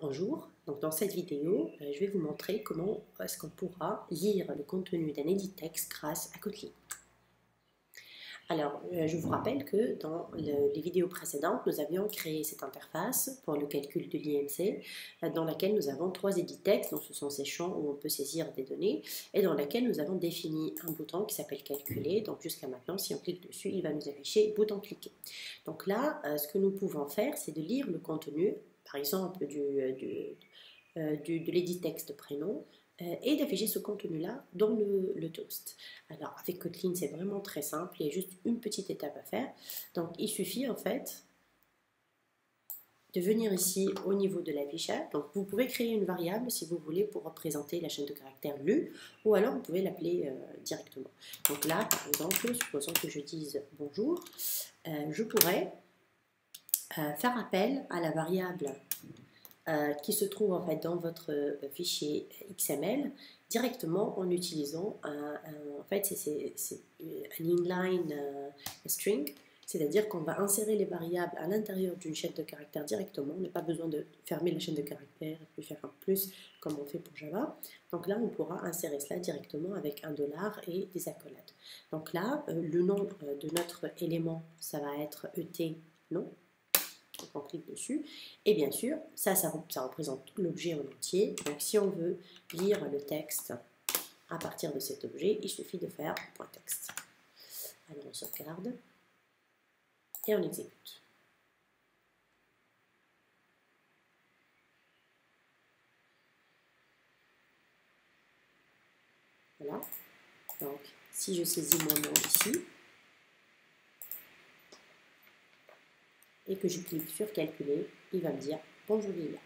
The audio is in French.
Bonjour, donc dans cette vidéo, je vais vous montrer comment est-ce qu'on pourra lire le contenu d'un edit text grâce à Kotlin. Alors, je vous rappelle que dans les vidéos précédentes, nous avions créé cette interface pour le calcul de l'IMC, dans laquelle nous avons 3 edit textes, donc ce sont ces champs où on peut saisir des données, et dans laquelle nous avons défini un bouton qui s'appelle calculer. Donc jusqu'à maintenant, si on clique dessus, il va nous afficher bouton cliquer. Donc là, ce que nous pouvons faire, c'est de lire le contenu, par exemple de l'edit texte prénom, et d'afficher ce contenu-là dans le toast. Alors avec Kotlin, c'est vraiment très simple, il y a juste une petite étape à faire. Donc il suffit en fait de venir ici au niveau de l'affichage. Donc vous pouvez créer une variable si vous voulez pour représenter la chaîne de caractères lue, ou alors vous pouvez l'appeler directement. Donc là, par exemple, supposons que je dise bonjour, je pourrais faire appel à la variable qui se trouve en fait dans votre fichier XML directement en utilisant en fait c'est un inline string, c'est-à-dire qu'on va insérer les variables à l'intérieur d'une chaîne de caractères directement. On n'a pas besoin de fermer la chaîne de caractères et puis faire un plus comme on fait pour Java. Donc là, on pourra insérer cela directement avec un $, et des accolades. Donc là, le nom de notre élément, ça va être ET nom. Donc on clique dessus, et bien sûr, ça représente l'objet en entier. Donc si on veut lire le texte à partir de cet objet, il suffit de faire .text. Alors on sauvegarde, et on exécute. Voilà, donc si je saisis mon nom ici, et que je clique sur calculer, il va me dire bonjour Lilia.